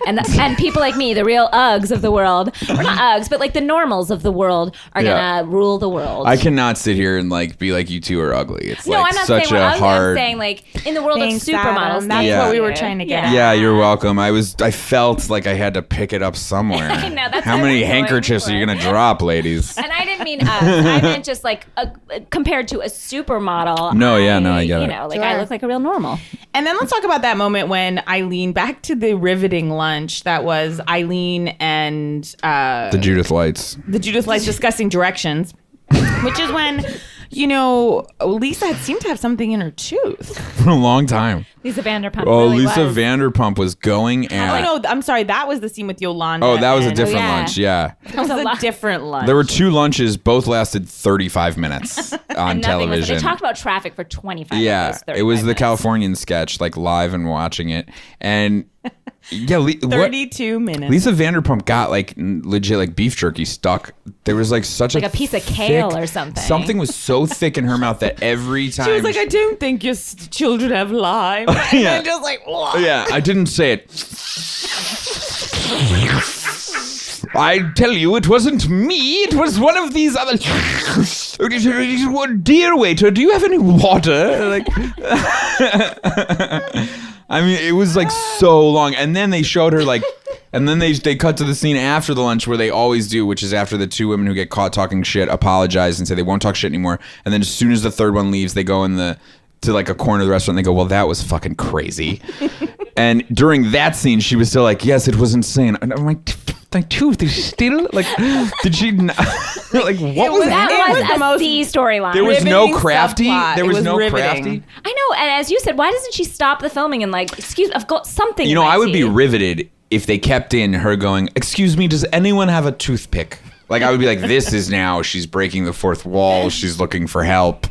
and people like me, the real Uggs of the world, or not Uggs, but like the normals of the world, are
Yeah.
gonna rule the world.
I cannot sit here and like be like you two are ugly. It's
no,
like
I'm not
such
saying we're
a
ugly.
hard.
I'm saying like in the world
Thanks,
of supermodels.
Adam. That's
Yeah.
what we were trying to get at.
Yeah, you're welcome. I felt like I had to pick it up somewhere.
I know, that's
How
what
many
I'm going
handkerchiefs
for.
are you gonna drop, ladies?
And I didn't mean us. I meant just like compared to a supermodel.
No, yeah, no, I get
You
it.
know, like I
Sure.
look like a real normal.
And then let's talk about that moment when Eileen, back to the riveting lunch that was Eileen and
The Judith Lights.
the Judith Lights discussing directions, which is when, you know, Lisa had seemed to have something in her tooth.
For a long time.
Lisa Vanderpump.
Oh,
really
Lisa
was.
Vanderpump was going
Oh,
at.
no, I'm sorry. That was the scene with Yolanda.
Oh, that was a
and-
different
yeah.
lunch. Yeah.
That was a different lunch.
There were two lunches, both lasted 35 minutes on
And nothing was-
television.
They talked about traffic for 25
Yeah,
minutes.
it was
35
the
minutes.
Californian sketch, like live and watching it. And yeah,
32 minutes.
Lisa Vanderpump got like legit like beef jerky stuck. There was like such
Like a piece of kale or something.
Something was so thick in her mouth that every time
She was like, I don't think your children have Lyme. And
Yeah.
then just like, "Whoa."
yeah, I didn't say it. I tell you, it wasn't me. It was one of these other. Dear waiter, do you have any water? Like, I mean, it was like so long, and then they showed her like And then they cut to the scene after the lunch where they always do, which is after the two women who get caught talking shit apologize and say they won't talk shit anymore. And then as soon as the third one leaves, they go to like a corner of the restaurant and they go, well, that was fucking crazy. And during that scene, she was still like, yes, it was insane. And I'm like, my tooth is still like, did she not, like, what was that?
That was the storyline.
There was no
Riveting
crafty.
subplot.
There
It
was
was
no
riveting.
crafty.
I know, and as you said, why doesn't she stop the filming and like, excuse, I've got something.
You know,
in my
I would be
teeth.
riveted if they kept in her going, excuse me, does anyone have a toothpick? Like, I would be like, this is now, she's breaking the fourth wall. She's looking for help.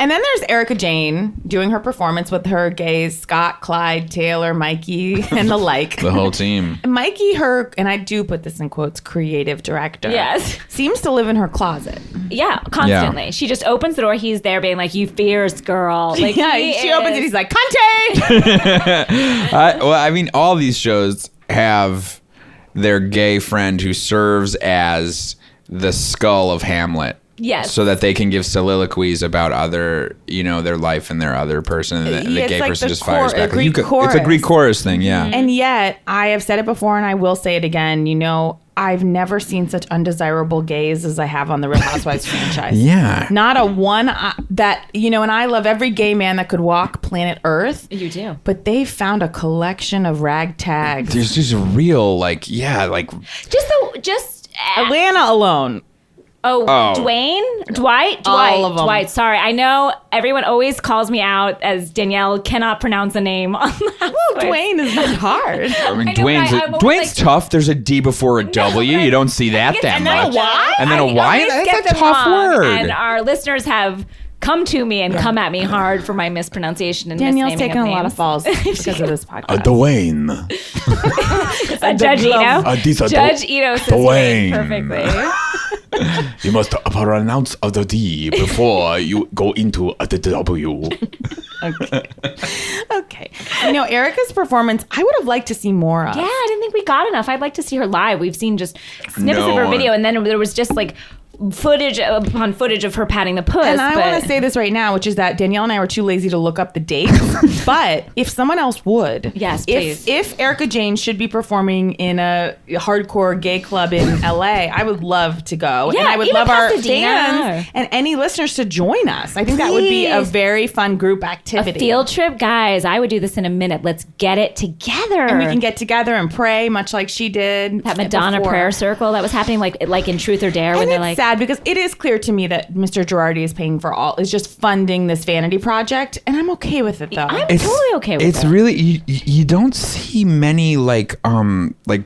And then there's Erika Jayne doing her performance with her gays, Scott, Clyde, Taylor, Mikey, and the like.
The whole team.
Mikey, her, and I do put this in quotes, creative director.
Yes.
Seems to live in her closet.
Yeah, constantly.
Yeah.
She just opens the door. He's there being like, you fierce girl. Like,
Yeah, she opens it. He's like, Conte!
I mean, all these shows have their gay friend who serves as the skull of Hamlet.
Yes.
So that they can give soliloquies about other, their life and their other person. And the
Yeah, it's
gay
like
person
the
just fires back.
Greek
It's a
chorus.
Greek chorus thing, yeah.
And yet, I have said it before and I will say it again, I've never seen such undesirable gays as I have on the Real Housewives franchise.
Yeah.
Not a one that, and I love every gay man that could walk planet Earth.
You do.
But they found a collection of ragtags.
There's just a real,
Just
Atlanta alone.
Oh,
Oh.
Dwight,
All of 'em.
Dwight. Sorry, I know everyone always calls me out as Danielle cannot pronounce a name on the Housewives.
Dwayne is not hard.
I mean,
I know,
Dwayne's,
but I'm always
Dwayne's
like-
tough. There's a D before a W.
but
You don't see that that
and then a
much.
Y?
And then a
I
Y?
always get
That's a
them
tough
wrong,
word.
And our listeners have come to me and come at me hard for my mispronunciation and
Danielle's
misnaming
taken a lot
names.
of falls because of this podcast.
Dwayne.
Judge Ito.
this a
Judge Ito says
Dwayne.
perfectly.
You must pronounce the D before you go into the W.
Okay. Erika's performance, I would have liked to see more of.
Yeah, I didn't think we got enough. I'd like to see her live. We've seen just snippets
No.
of her video, and then there was just like footage upon footage of her patting the puss.
And I want to say this right now, which is that Danielle and I were too lazy to look up the dates. But if someone else would,
Yes, please.
If Erika Jayne should be performing in a hardcore gay club in LA, I would love to go.
Yeah,
and I would
even
love our
Pasadena.
fans and any listeners to join us. I think that would be a
Please.
very fun group activity.
field trip, guys. I would do this in a minute. Let's get it together.
And we can get together and pray, much like she did.
that Madonna
before.
prayer circle that was happening, like in Truth or Dare, when
And
they're
it's
like,
sad because it is clear to me that Mr. Girardi is paying for all, is just funding this vanity project, and I'm okay with it though.
I'm totally okay with
It's
it.
really you don't see many like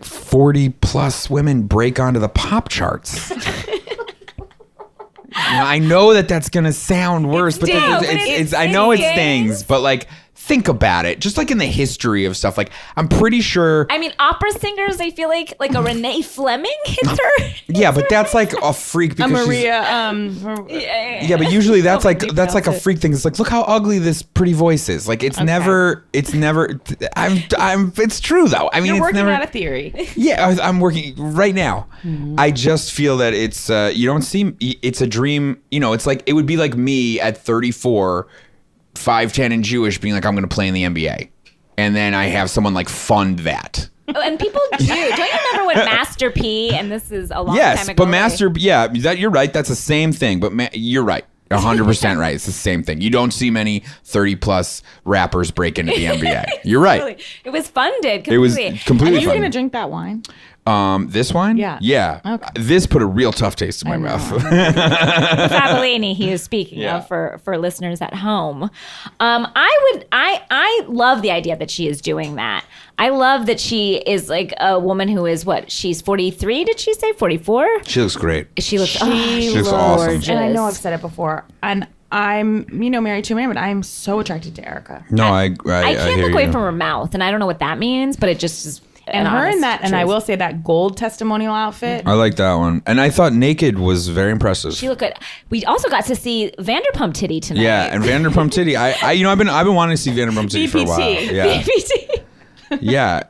40 plus women break onto the pop charts. I know that's gonna sound worse, but I know it stings. But like, think about it. Just like in the history of stuff, like I'm pretty sure.
I mean, opera singers, I feel like a Renee Fleming hits her.
Yeah, but that's like a freak because she's-
Maria,
Yeah, but usually that's like
deep
a
pronounce it.
freak thing. It's like, look how ugly this pretty voice is. Like it's never. It's true though. I mean,
you're
it's
working
never.
out a theory.
Yeah, I'm working right now. I just feel that it's you don't see. It's a dream. It's like it would be like me at 34, 5'10" and Jewish, being like, I'm going to play in the NBA, and then I have someone like fund that.
Oh, and people do. Don't you remember when Master P, and this is a long time
Yes,
ago.
but that you're right. That's the same thing. But you're right. 100% right. It's the same thing. You don't see many 30 plus rappers break into the NBA. You're right.
It was funded
It was
completely.
completely
Are you
fun.
gonna drink that wine?
This wine?
Yeah.
Yeah.
Okay.
This put a real tough taste in my mouth.
Fabellini, he is speaking of for listeners at home. I love the idea that she is doing that. I love that she is like a woman who is she's 43, did she say 44?
She looks great.
She looks
She looks awesome.
gorgeous.
And I know I've said it before, and I'm married to a man, but I'm so attracted to Erika.
No, I
can't
hear
look away
you.
from her mouth, and I don't know what that means, but it just is
And
an
her in
honest
that, and I
truth.
will say that gold testimonial outfit.
I like that one. And I thought Naked was very impressive.
She looked good. We also got to see Vanderpump Titty tonight.
Yeah, and Vanderpump Titty. I've been wanting to see Vanderpump Titty for a while.
VPT.
Yeah.
VPT.
Yeah.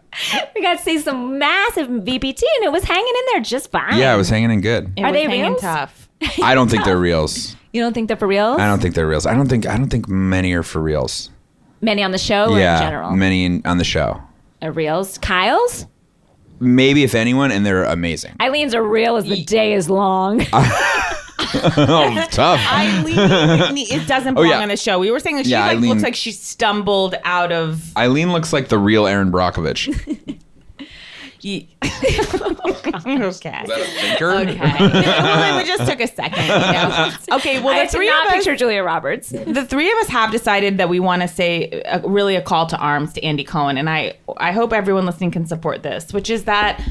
We got to see some massive VPT, and it was hanging in there just fine.
Yeah, it was hanging in good.
It
Are
was
they
hanging
reals?
tough.
I don't think they're reals.
You don't think they're for real?
I don't think they're reals. I don't think many are for reals.
Many on the show or in
Yeah,
general?
many on the show.
Are reals? Kyle's?
maybe if anyone, and they're amazing.
Eileen's are real as the day is long.
Oh, tough.
Eileen, it doesn't belong on the show. We were saying that she
Eileen,
looks like she stumbled out of.
Eileen looks like the real Erin Brockovich.
Okay.
Is that a thinker?
Okay. Well, it just took a second. Okay. Well, the three of us
picture Julia Roberts.
The three of us have decided that we want to say really a call to arms to Andy Cohen, and I hope everyone listening can support this, which is that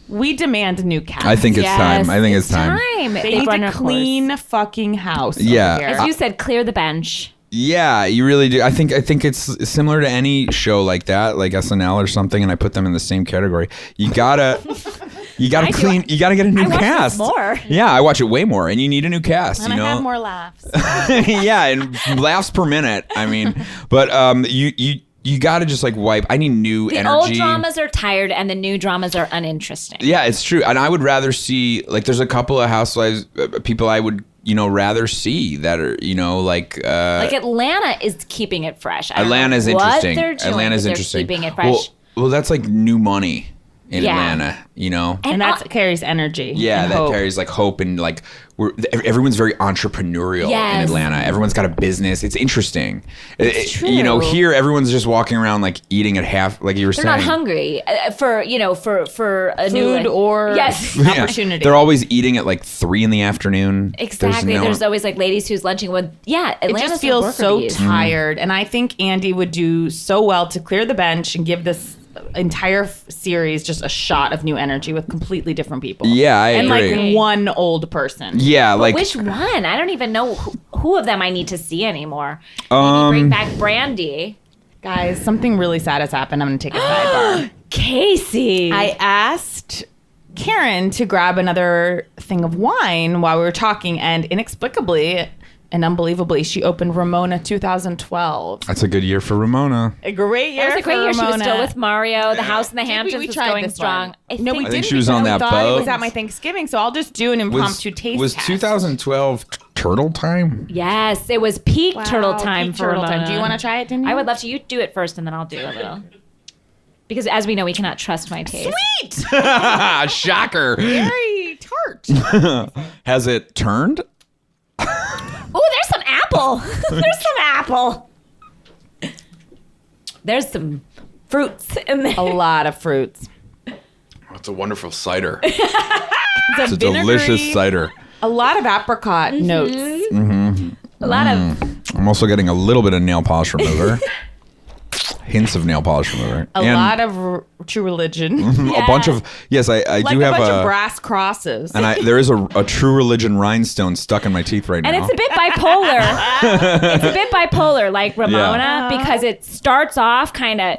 we demand a new cast.
I think it's time. I think it's time.
They need to clean fucking house.
Yeah.
Over here.
As you said, clear the bench.
Yeah, you really do. I think it's similar to any show like that, like SNL or something, and I put them in the same category. You gotta clean. You gotta get a new cast.
More.
Yeah, I watch it way more, and you need a new cast.
And
you know,
I have more laughs.
yeah, and laughs per minute. I mean, but you got to just like wipe. I need new
the
energy.
The old dramas are tired and the new dramas are uninteresting.
Yeah, it's true. And I would rather see, like, there's a couple of Housewives people I would, rather see that are, like
Atlanta is keeping it fresh.
Atlanta's interesting.
Atlanta's
interesting.
Keeping it fresh.
Well, that's like new money in Atlanta,
And that carries energy.
Yeah, that carries like hope and like everyone's very entrepreneurial in Atlanta. Everyone's got a business. It's interesting.
It's true.
Here everyone's just walking around like eating at half, like you were saying.
They're not hungry for a
food
new
or opportunity.
They're always eating at like 3 PM.
Exactly. There's always like ladies who's lunching with Atlanta's
it just feels so tired. And I think Andy would do so well to clear the bench and give this entire series just a shot of new energy with completely different people.
Yeah, I
agree.
And
like one old person.
Yeah,
but
like
which one? I don't even know who of them I need to see anymore. Maybe bring back Brandy.
Guys, something really sad has happened. I'm going to take a sidebar.
Casey.
I asked Karen to grab another thing of wine while we were talking, and inexplicably and unbelievably, she opened Ramona 2012.
That's a good year for Ramona.
A great year.
That was a great year.
Ramona.
She was still with Mario. The house in the Hamptons was going strong.
I think
she was on that boat.
It was at my Thanksgiving, so I'll just do an impromptu taste
Was
test.
2012 turtle time?
Yes, it was peak turtle time for Ramona.
Do you want to try it, Danielle?
I would love to. You do it first, and then I'll do a little. Because as we know, we cannot trust my taste.
Sweet!
Shocker.
Very tart.
Has it turned?
Oh, there's some apple. There's some apple. There's some fruits in there.
A lot of fruits.
It's a wonderful cider.
It's
a delicious cider.
A lot of apricot notes.
Mm-hmm.
A lot of...
I'm also getting a little bit of nail polish remover. Hints of nail polish remover.
A lot of True Religion.
Yeah. A bunch of... Yes, I do have
a bunch of brass crosses.
And there is a True Religion rhinestone stuck in my teeth right now.
And it's a bit bipolar. It's a bit bipolar, like Ramona, because it starts off kind of,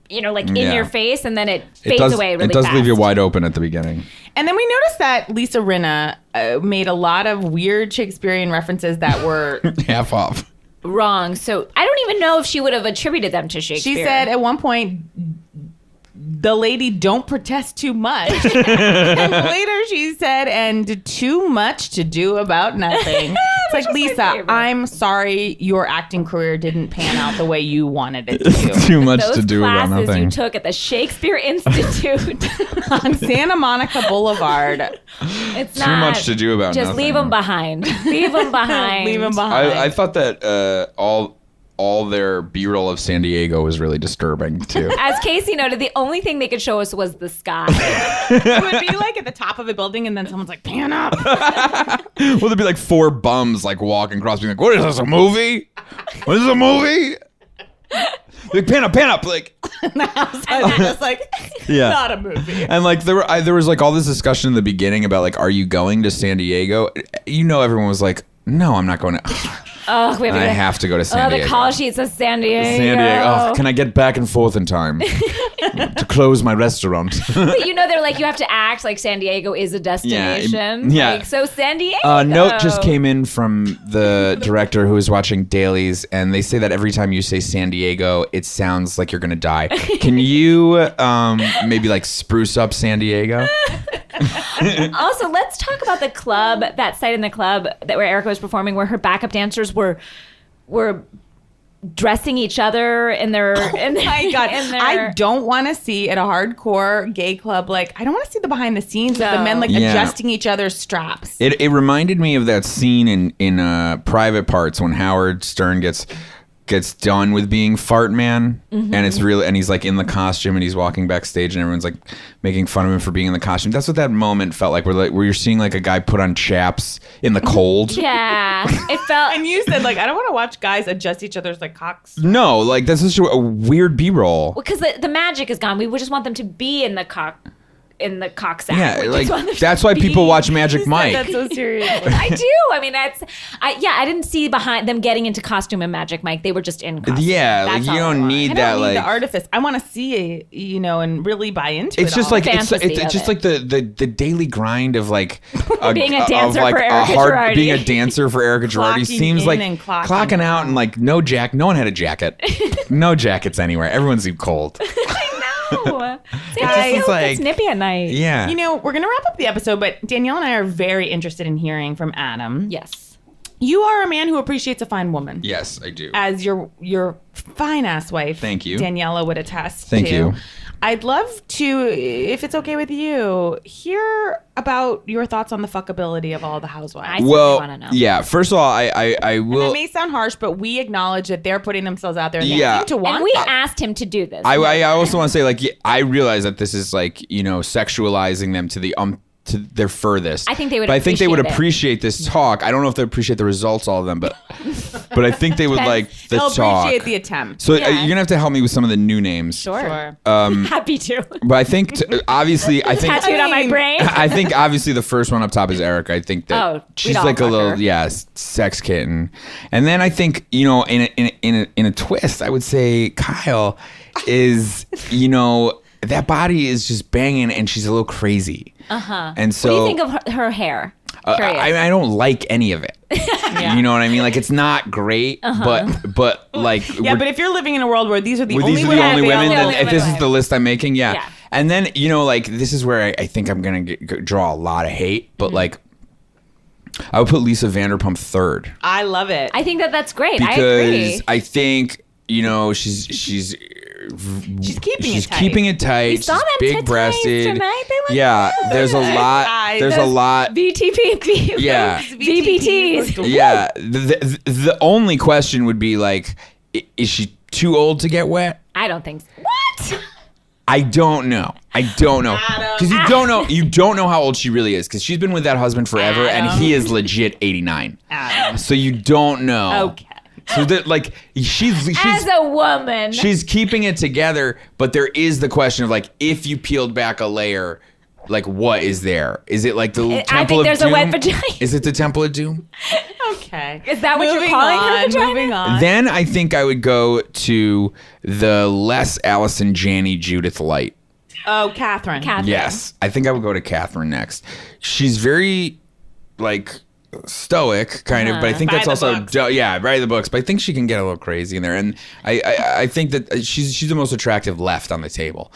in your face, and then it fades away really fast.
It does leave you wide open at the beginning.
And then we noticed that Lisa Rinna made a lot of weird Shakespearean references that were...
half off.
Wrong. So I don't even know if she would have attributed them to Shakespeare.
She said at one point, the lady don't protest too much. And later she said, and too much to do about nothing. It's like, Lisa, I'm sorry your acting career didn't pan out the way you wanted it to.
Too much to do about nothing.
Those classes you took at the Shakespeare Institute
on Santa Monica Boulevard.
It's
too much to do about
just
nothing.
Just leave them behind. Leave them behind.
Leave them behind.
I thought that all their B-roll of San Diego was really disturbing too.
As Casey noted, the only thing they could show us was the sky.
It would be like at the top of a building, and then someone's like, "Pan up."
Well, there'd be like 4 bums like walking across, being like, "What is this? A movie? What is a movie?" Like, pan up, like.
The outside is just like, not a movie.
And like there was like all this discussion in the beginning about like, are you going to San Diego? Everyone was like, no, I'm not going to.
Oh,
I have to go to San Diego.
The call sheet says San Diego.
San Diego. Oh, can I get back and forth in time to close my restaurant?
But they're like, you have to act like San Diego is a destination.
Yeah.
Like, so San Diego.
A note just came in from the director who was watching dailies, and they say that every time you say San Diego, it sounds like you're going to die. Can you maybe like spruce up San Diego?
Also, let's talk about the club, that site in the club where Erika was performing, where her backup dancers were dressing each other in their.
My God, I don't want to see at a hardcore gay club. Like, I don't want to see the behind the scenes of the men like adjusting each other's straps.
It reminded me of that scene in Private Parts when Howard Stern gets done with being Fart Man, and it's really, and he's like in the costume and he's walking backstage and everyone's like making fun of him for being in the costume. That's what that moment felt like, where you're seeing like a guy put on chaps in the cold.
Yeah, it felt.
And you said like, I don't want to watch guys adjust each other's like cocks.
No, like that's just a weird B-roll.
Because the magic is gone. We would just want them to be in the cock sack.
Yeah, like that's why people watch Magic Mike.
That's so serious.
I do. I mean, I didn't see behind them getting into costume in Magic Mike. They were just in costume.
Yeah, like you don't need that. Like
the artifice. I want to see it, and really buy into it.
It's just like it's just like the daily grind of like
being a dancer for Erika Girardi.
Being a dancer for Erika Girardi seems like clocking out and like no one had a jacket, no jackets anywhere. Everyone seemed cold.
It's like nippy at night.
Yeah.
We're going to wrap up the episode, but Danielle and I are very interested in hearing from Adam.
Yes.
You are a man who appreciates a fine woman.
Yes, I do.
As your fine ass wife.
Thank you.
Daniela would attest
Thank you.
I'd love to, if it's okay with you, hear about your thoughts on the fuckability of all the housewives.
I want to know.
Yeah. First of all, I will.
And it may sound harsh, but we acknowledge that they're putting themselves out there. And
Yeah.
they seem to want
And we
that.
asked him to do this.
I also want to say, like, I realize that this is like, sexualizing them to the to their furthest.
I think they would.
But I think they would
appreciate
appreciate this talk. I don't know if they appreciate the results, all of them, but I think they would like the
They'll
talk.
appreciate the attempt.
So
Yeah.
you're gonna have to help me with some of the new names.
Sure.
Sure.
Happy to.
But I think obviously,
Tattooed on my brain.
I think obviously the first one up top is Erika. I think that
Oh,
she's
we'd all
like a
fuck
little
her.
sex kitten. And then I think in a twist, I would say Kyle is that body is just banging and she's a little crazy. And so
What do you think of her hair?
I don't like any of it. You know what I mean? Like it's not great, but like
Yeah, but if you're living in a world where these are the
these
only
are
women,
the only women,
available,
then if this is the list I'm making,
Yeah.
And then like this is where I think I'm gonna draw a lot of hate, but like I would put Lisa Vanderpump third
I love it.
I think that's great. I
because
agree.
I think she's keeping it tight.
We saw them
big
titties
breasted
tonight. They look
yeah,
good.
there's a lot.
Eyes.
There's a lot.
VTP.
Yeah.
VPTs.
Yeah. The only question would be like, is she too old to get wet?
I don't think so. What?
I don't know. Because you don't know how old she really is because she's been with that husband forever and he is legit 89. So you don't know.
Okay.
So that like she's
As a woman.
she's keeping it together, but there is the question of like if you peeled back a layer, like what is there? Is it like the
I
Temple
think
of
there's
Doom?
a wet vagina.
Is it the Temple of Doom?
Okay.
Is that what you're
Moving
calling
on,
her vagina?
Moving on.
Then I think I would go to the less Allison Janney Judith Light.
Oh, Catherine.
Yes, I think I would go to Catherine next. She's very like stoic kind of, but I think
By
that's
the
also
books.
write the books. But I think she can get a little crazy in there, and I think that she's the most attractive left on the table.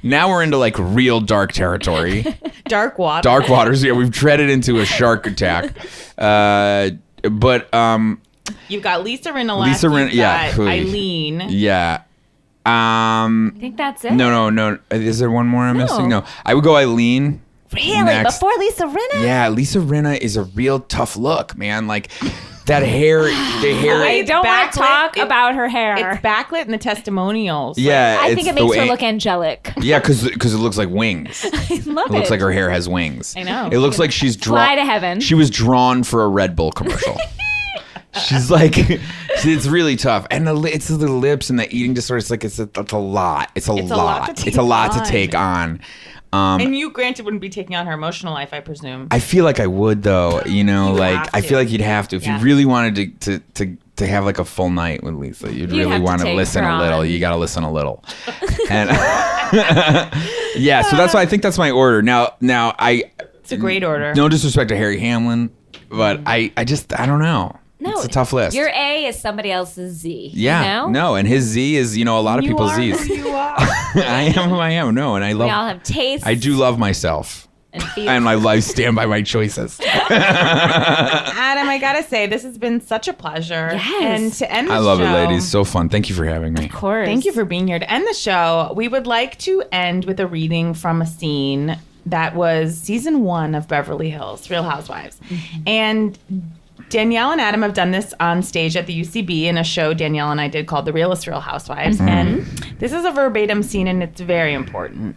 Now we're into like real dark territory,
Dark water.
dark waters. Yeah, we've treaded into a shark attack. But
You've got Lisa Rinna left.
Lisa Rinna,
You've
yeah,
got
who-
Eileen.
yeah.
I think that's it.
No. Is there one more I'm missing? No. I would go Eileen.
Really?
Next.
Before Lisa Rinna?
Yeah, Lisa Rinna is a real tough look, man. Like that hair, the hair.
I don't want to
backlit.
talk about her hair.
It's backlit in the testimonials.
Yeah,
I
it's
think it
the
makes her
way-
look angelic.
Yeah, because it looks like wings.
I love
It looks like her hair has wings.
I know.
It looks like she's drawn.
Fly to heaven.
She was drawn for a Red Bull commercial. She's like, it's really tough, and it's the lips and the eating disorder. It's like it's a lot. It's a lot.
to
It's a lot to
take
take on.
And you, granted, wouldn't be taking on her emotional life, I presume.
I feel like I would though.
You
Like
have
I
to.
feel like you'd have to if
Yeah.
you really wanted to have like a full night with Lisa. You'd really
have to
want to
take
listen
her
a little.
on.
You got to listen a little. And yeah, so that's why I think that's my order. Now
It's a great order.
no disrespect to Harry Hamlin, but I don't know.
No,
It's a tough list.
Your A is somebody else's Z.
Yeah,
You know?
no, and his Z is a lot of
You
people's
are
Z's.
who you are.
I am who I am. No, and I
We all
love.
have tastes.
I do love myself. And my life stand by my choices.
Adam, I gotta say, this has been such a pleasure.
Yes.
And to end the
I
show,
love it, ladies. So fun. Thank you for having me.
Of course.
thank you for being here. To end the show, we would like to end with a reading from a scene that was season 1 of Beverly Hills, Real Housewives. And Danielle and Adam have done this on stage at the UCB in a show Danielle and I did called The Realest Real Housewives. And this is a verbatim scene, and it's very important.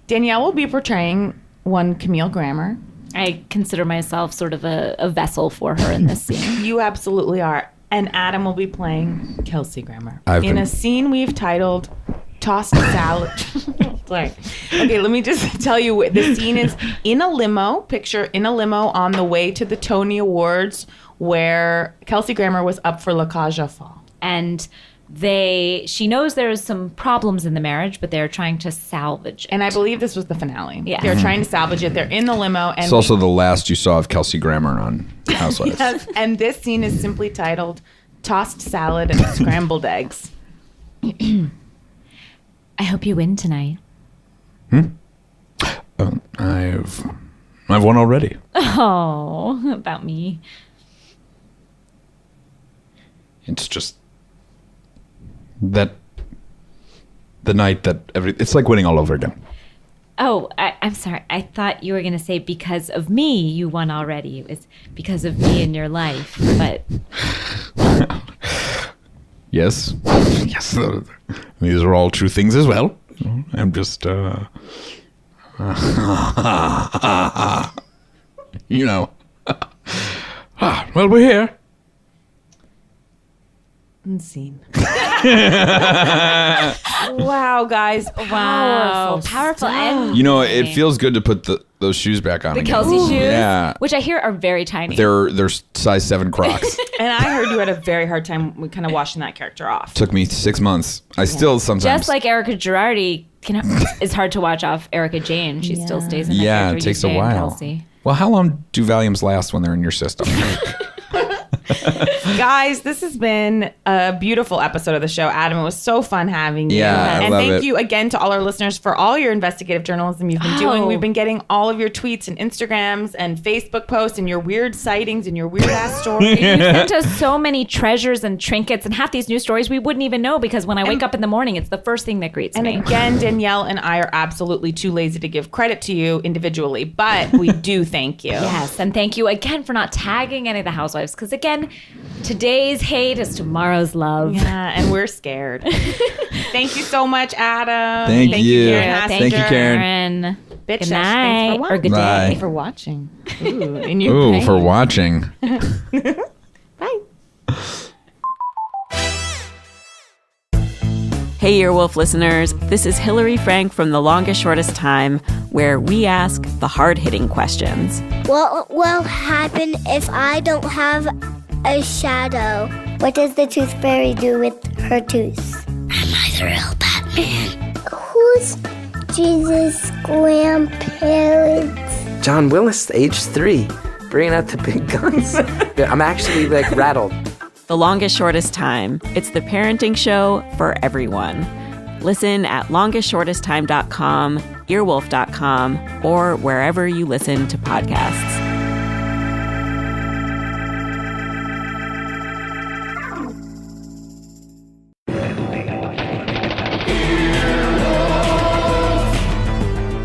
Danielle will be portraying one Camille Grammer.
I consider myself sort of a vessel for her in this scene.
You absolutely are. And Adam will be playing Kelsey Grammer
In
a scene we've titled Tossed Salad. Sorry. Okay, let me just tell you. The scene is in a limo. Picture in a limo on the way to the Tony Awards where Kelsey Grammer was up for La Cage aux Folles.
And she knows there's some problems in the marriage, but they're trying to salvage it.
And I believe this was the finale.
Yes.
They're trying to salvage it. They're in the limo. And
It's also the last you saw of Kelsey Grammer on Housewives.
Yes, and this scene is simply titled Tossed Salad and Scrambled Eggs.
I hope you win tonight.
I've won already.
Oh, about me.
It's just that the night that it's like winning all over again.
Oh, I'm sorry. I thought you were going to say because of me, you won already. It was because of me in your life. But
Yes. Yes. These are all true things as well. I'm just, you know. Well, we're here.
Scene. Wow, guys.
wow,
stuff.
powerful. And
You know, it feels good to put those shoes back on
the
again.
Kelsey shoes,
Yeah.
which I hear are very tiny.
They're size 7 Crocs.
And I heard you had a very hard time kind of washing that character off.
Took me 6 months. I still sometimes.
Just like Erika Girardi, it's hard to watch off Erika Jayne. She still stays in that
Yeah,
character.
it takes
You
a
stay in
while.
Kelsey.
Well, how long do Valiums last when they're in your system?
Guys, this has been a beautiful episode of the show. Adam, it was so fun having you.
Yeah, I
and
love
thank
it.
you again to all our listeners for all your investigative journalism you've been doing.
Oh.
We've been getting all of your tweets and Instagrams and Facebook posts and your weird sightings and your weird ass stories.
You sent us so many treasures and trinkets, and half these news stories we wouldn't even know because when I wake up in the morning, it's the first thing that greets
And
me.
again, Danielle and I are absolutely too lazy to give credit to you individually, but we do thank you.
Yes, and thank you again for not tagging any of the housewives because, again, today's hate is tomorrow's love.
Yeah, and we're scared. Thank you so much, Adam.
Thank you.
Karen
Thank you,
Hassinger.
Karen.
Bitch,
Good
Sesh,
night
thanks for
or good
Bye.
day.
Thanks for watching. Ooh, in your
Ooh,
pain.
for watching.
Bye.
Hey, Earwolf listeners. This is Hillary Frank from The Longest Shortest Time, where we ask the hard-hitting questions.
What will happen if I don't have a shadow? What does the tooth fairy do with her tooth? Am I the real Batman? Who's Jesus' grandparents?
John Willis, age 3, bringing out the big guns. I'm actually rattled.
The Longest Shortest Time. It's the parenting show for everyone. Listen at longestshortesttime.com, earwolf.com, or wherever you listen to podcasts.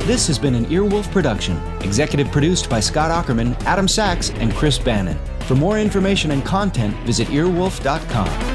This has been an Earwolf production, executive produced by Scott Ackerman, Adam Sachs, and Chris Bannon. For more information and content, visit earwolf.com.